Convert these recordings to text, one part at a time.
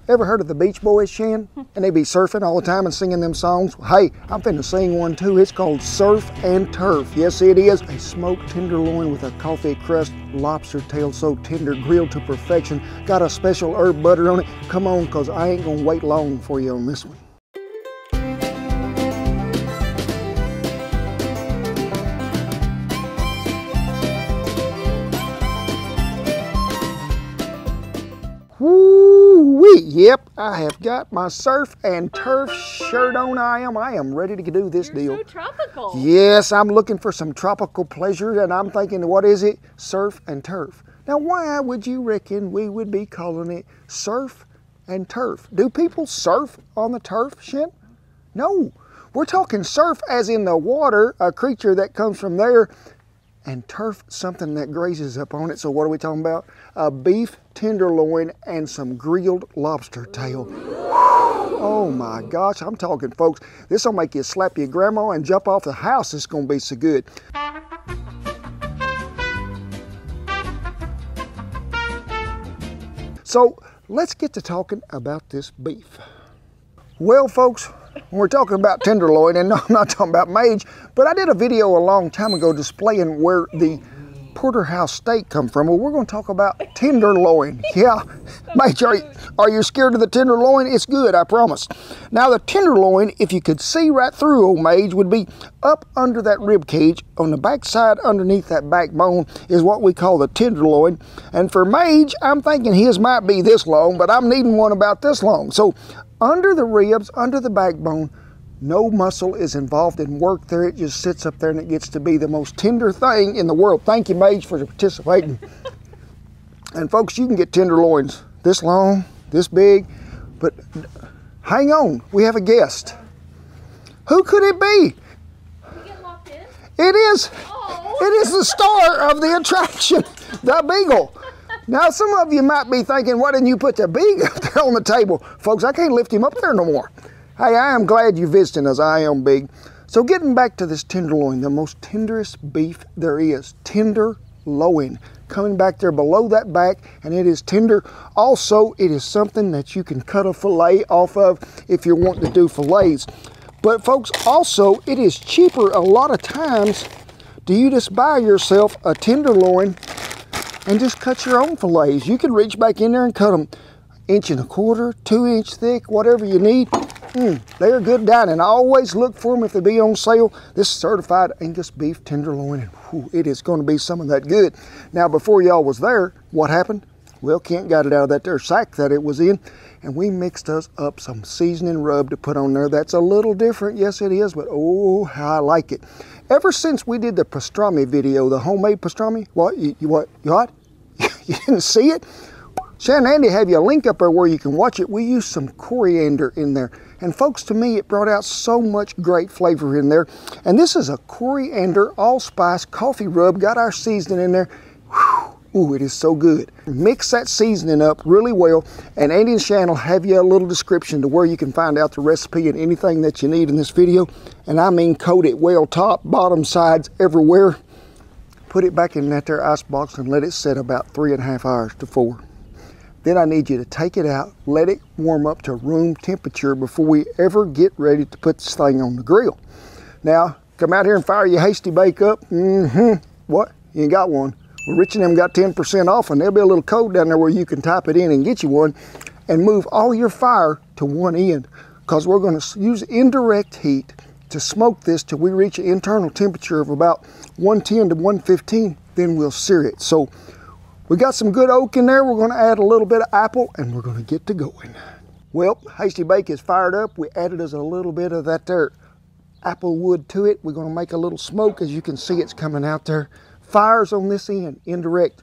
Ever heard of the Beach Boys, Shan? And they be surfing all the time and singing them songs? Hey, I'm finna sing one too. It's called Surf and Turf. Yes, it is. A smoked tenderloin with a coffee crust, lobster tail so tender, grilled to perfection. Got a special herb butter on it. Come on, cause I ain't gonna wait long for you on this one. Woo-wee! Yep, I have got my surf and turf shirt on. I am ready to do this deal. So tropical. Yes, I'm looking for some tropical pleasure, and I'm thinking, what is it? Surf and turf. Now, why would you reckon we would be calling it surf and turf? Do people surf on the turf, Shin? No, we're talking surf as in the water, a creature that comes from there, and turf, something that grazes up on it. So what are we talking about? A beef tenderloin and some grilled lobster tail. Oh my gosh, I'm talking, folks. This will make you slap your grandma and jump off the house. It's gonna be so good. So let's get to talking about this beef. Well, folks, when we're talking about tenderloin, and no, I'm not talking about mage, but I did a video a long time ago displaying where the porterhouse steak come from. Well, we're going to talk about tenderloin. Yeah, mage, are you scared of the tenderloin? It's good, I promise. Now, the tenderloin, if you could see right through old mage, would be up under that rib cage. On the back side, underneath that backbone, is what we call the tenderloin. And for mage, I'm thinking his might be this long, but I'm needing one about this long. So, under the ribs, under the backbone, no muscle is involved in work there. It just sits up there and it gets to be the most tender thing in the world. Thank you, mage, for participating. And folks, you can get tenderloins this long, this big, but hang on, we have a guest. Who could it be? You get locked in? It is. Oh. It is the star of the attraction, the beagle. Now, some of you might be thinking, why didn't you put the beagle up there on the table? Folks, I can't lift him up there no more. Hey, I am glad you're visiting us. I am big. So getting back to this tenderloin, the most tenderest beef there is, tenderloin. Coming back there below that back, and it is tender. Also, it is something that you can cut a fillet off of if you're wanting to do fillets. But folks, also, it is cheaper a lot of times. Do you just buy yourself a tenderloin and just cut your own fillets? You can reach back in there and cut them 1.25 inches, 2 inch thick, whatever you need. They are good dining. I always look for them if they be on sale. This is certified Angus beef tenderloin, and whew, it is going to be some of that good. Now, before y'all was there, what happened? Well, Kent got it out of that there sack that it was in, and we mixed us up some seasoning rub to put on there. That's a little different, yes it is, but oh, how I like it. Ever since we did the pastrami video, the homemade pastrami, what? You didn't see it? Shan and Andy have you a link up there where you can watch it. We used some coriander in there. And folks, to me, it brought out so much great flavor in there. And this is a coriander allspice coffee rub. Got our seasoning in there. Whew. Ooh, it is so good. Mix that seasoning up really well. And Andy and Shan will have you a little description to where you can find out the recipe and anything that you need in this video. And I mean coat it well, top, bottom, sides, everywhere. Put it back in that there ice box and let it set about 3.5 hours to 4. Then I need you to take it out, let it warm up to room temperature before we ever get ready to put this thing on the grill. Now, come out here and fire your hasty bake up. What? You ain't got one. Well, Rich and them got 10% off, and there'll be a little code down there where you can type it in and get you one, and move all your fire to one end, because we're going to use indirect heat to smoke this till we reach an internal temperature of about 110 to 115, then we'll sear it. So we got some good oak in there. We're going to add a little bit of apple, and we're going to get to going. Well, hasty bake is fired up. We added us a little bit of that there apple wood to it. We're going to make a little smoke. As you can see, it's coming out there. Fire's on this end. Indirect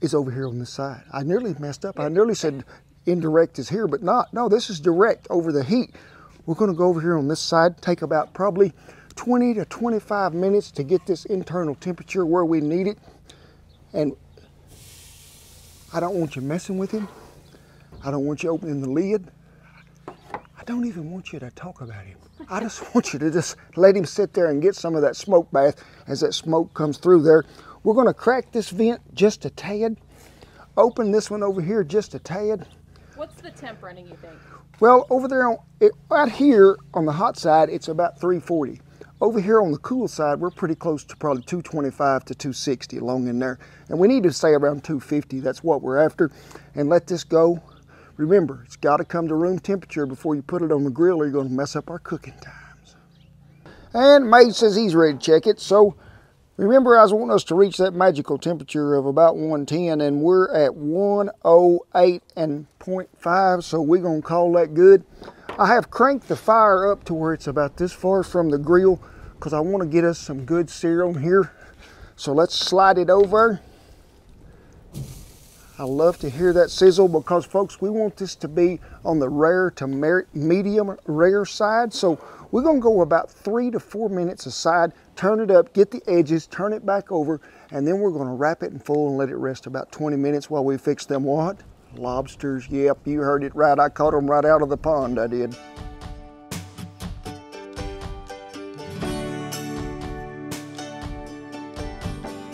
is over here on this side. I nearly messed up. I nearly said indirect is here, but not. No, this is direct over the heat. We're going to go over here on this side. Take about probably 20 to 25 minutes to get this internal temperature where we need it. And I don't want you messing with him. I don't want you opening the lid. I don't even want you to talk about him. I just want you to just let him sit there and get some of that smoke bath as that smoke comes through there. We're going to crack this vent just a tad. Open this one over here just a tad. What's the temp running, you think? Well, over there, right here on the hot side, it's about 340. Over here on the cool side, we're pretty close to probably 225 to 260 along in there. And we need to stay around 250. That's what we're after. And let this go. Remember, it's got to come to room temperature before you put it on the grill or you're going to mess up our cooking times. And Made says he's ready to check it. So remember, I was wanting us to reach that magical temperature of about 110, and we're at 108 and 0.5, so we're going to call that good. I have cranked the fire up to where it's about this far from the grill because I want to get us some good cereal here. So let's slide it over. I love to hear that sizzle because, folks, we want this to be on the rare to medium rare side. So we're going to go about 3 to 4 minutes aside, turn it up, get the edges, turn it back over, and then we're going to wrap it in foil and let it rest about 20 minutes while we fix them what? Lobsters. Yep, you heard it right. I caught them right out of the pond, I did.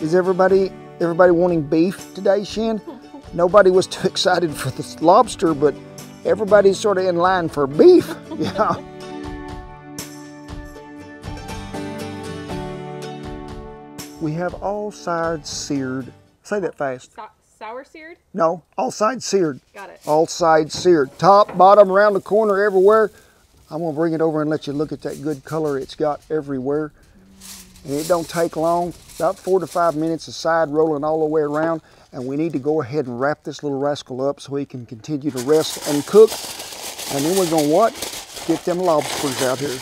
Is everybody wanting beef today, Shin? Nobody was too excited for this lobster, but everybody's sort of in line for beef. Yeah. We have all sides seared. Say that fast. Sour seared? No, all sides seared. Got it. All sides seared. Top, bottom, around the corner, everywhere. I'm gonna bring it over and let you look at that good color it's got everywhere. And it don't take long, about 4 to 5 minutes aside, rolling all the way around. And we need to go ahead and wrap this little rascal up so he can continue to rest and cook. And then we're gonna what? Get them lobsters out here.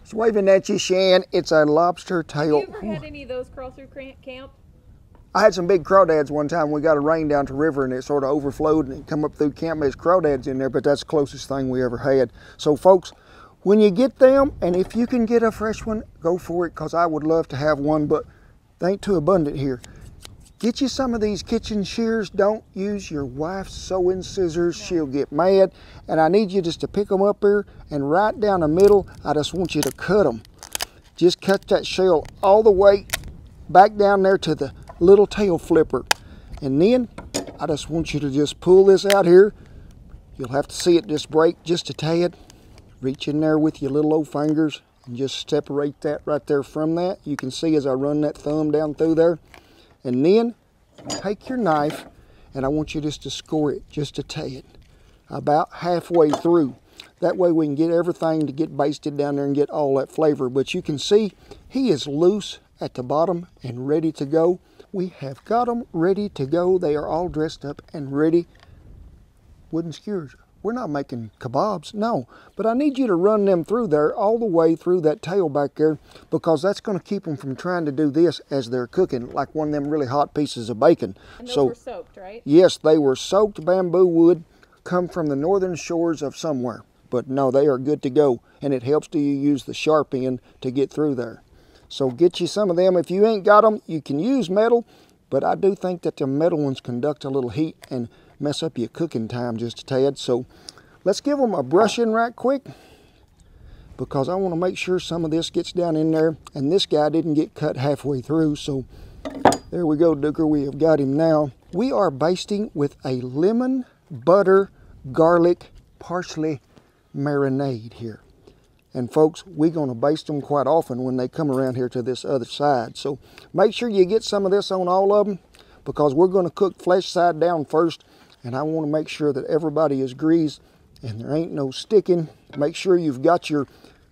It's waving at you, Shan. It's a lobster tail. Have you ever had any of those crawl through camp? I had some big crawdads one time. We got a rain down to the river and it sort of overflowed and it come up through camp. There's crawdads in there, but that's the closest thing we ever had. So folks, when you get them, and if you can get a fresh one, go for it, because I would love to have one, but they ain't too abundant here. Get you some of these kitchen shears. Don't use your wife's sewing scissors. She'll get mad. And I need you just to pick them up here and right down the middle, I just want you to cut them. Just cut that shell all the way back down there to the little tail flipper. And then I just want you to just pull this out here. You'll have to see it just break just a tad. Reach in there with your little old fingers and just separate that right there from that. You can see as I run that thumb down through there. And then take your knife and I want you just to score it just a tad, about halfway through. That way we can get everything to get basted down there and get all that flavor. But you can see he is loose at the bottom and ready to go. We have got them ready to go. They are all dressed up and ready. Wooden skewers. We're not making kebabs, no. But I need you to run them through there, all the way through that tail back there, because that's going to keep them from trying to do this as they're cooking, like one of them really hot pieces of bacon. And those were soaked, right? Yes, they were soaked bamboo wood, come from the northern shores of somewhere. But no, they are good to go, and it helps to use the sharp end to get through there. So get you some of them. If you ain't got them, you can use metal, but I do think that the metal ones conduct a little heat and mess up your cooking time just a tad. So let's give them a brushing right quick, because I want to make sure some of this gets down in there, and this guy didn't get cut halfway through. So there we go, Dooker, we have got him now. We are basting with a lemon, butter, garlic, parsley marinade here. And folks, we're going to baste them quite often when they come around here to this other side. So make sure you get some of this on all of them, because we're going to cook flesh side down first. And I want to make sure that everybody is greased and there ain't no sticking. Make sure you've got your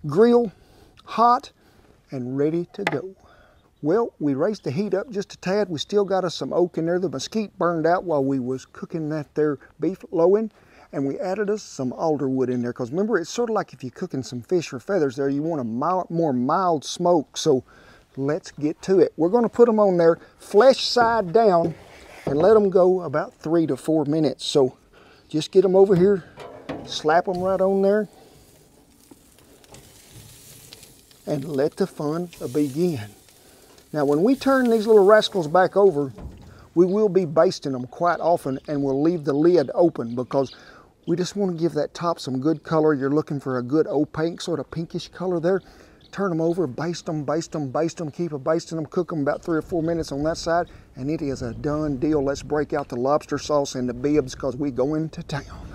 grill hot and ready to go. Well, we raised the heat up just a tad. We still got us some oak in there. The mesquite burned out while we was cooking that there beef loin. And we added us some alder wood in there, because remember, it's sort of like if you're cooking some fish or feathers there, you want a more mild smoke. So let's get to it. We're going to put them on there flesh side down and let them go about 3 to 4 minutes. So just get them over here, slap them right on there, and let the fun begin. Now when we turn these little rascals back over, we will be basting them quite often, and we'll leave the lid open because we just want to give that top some good color. You're looking for a good opaque sort of pinkish color there. turn them over, baste them, baste them, baste them, keep basting them, cook them about 3 or 4 minutes on that side, and it is a done deal. Let's break out the lobster sauce and the bibs because we going to town.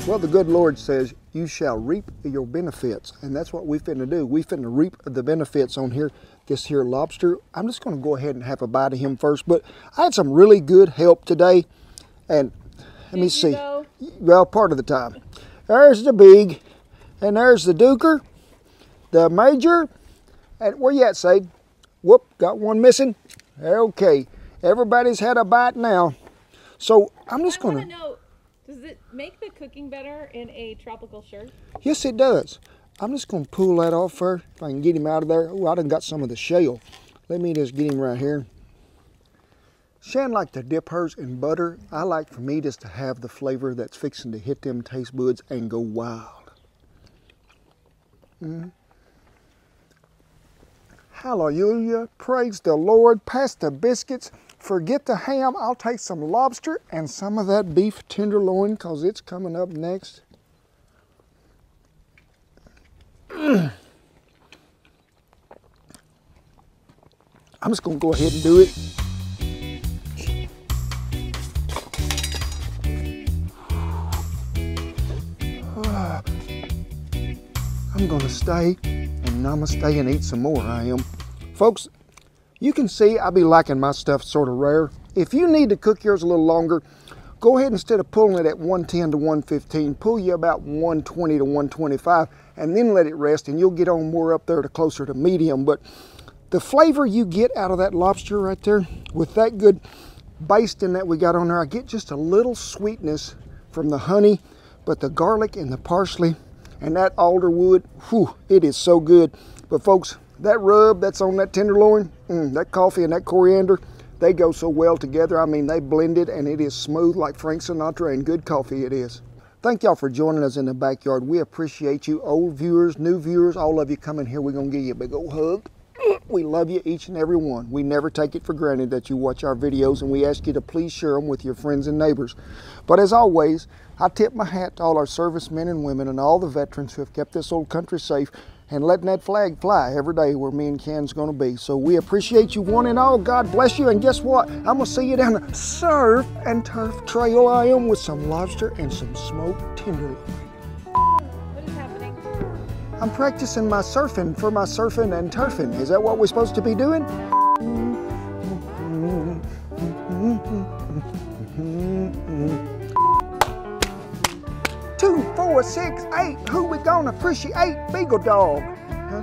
Well, the good Lord says, you shall reap your benefits. And that's what we finna do. We finna reap the benefits on here, this here lobster. I'm just gonna go ahead and have a bite of him first, but I had some really good help today. And let me see. Well, part of the time. There's the big, and there's the duker, the major, and where you at, Sade? Whoop, got one missing. Okay, everybody's had a bite now. So I'm just gonna know, does it make the cooking better in a tropical shirt? Yes, it does. I'm just going to pull that off first, if I can get him out of there. Oh, I done got some of the shell. Let me just get him right here. Shan like to dip hers in butter. I like for me just to have the flavor that's fixing to hit them taste buds and go wild. Hallelujah. Praise the Lord. Pass the biscuits. Forget the ham. I'll take some lobster and some of that beef tenderloin because it's coming up next. I'm just going to go ahead and do it. I'm going to stay and namaste and eat some more, I am. Folks, you can see I be liking my stuff sort of rare. If you need to cook yours a little longer, go ahead, instead of pulling it at 110 to 115, pull you about 120 to 125 and then let it rest and you'll get on more up there to closer to medium. But the flavor you get out of that lobster right there with that good basting that we got on there, I get just a little sweetness from the honey, but the garlic and the parsley and that alderwood, whew, it is so good. But folks, that rub that's on that tenderloin, that coffee and that coriander, they go so well together. I mean, they blended and it is smooth like Frank Sinatra, and good coffee it is. Thank y'all for joining us in the backyard. We appreciate you, old viewers, new viewers, all of you coming here. We're gonna give you a big old hug. We love you, each and every one. We never take it for granted that you watch our videos, and we ask you to please share them with your friends and neighbors. But as always, I tip my hat to all our servicemen and women and all the veterans who have kept this old country safe and letting that flag fly every day where me and Ken's gonna be. So we appreciate you one and all. God bless you. And guess what? I'm gonna see you down the surf and turf trail. I am, with some lobster and some smoked tenderloin. What is happening? I'm practicing my surfing for my surfing and turfing. Is that what we're supposed to be doing? 2, 4, 6, 8. Who we gonna appreciate? Beagle dog. Huh?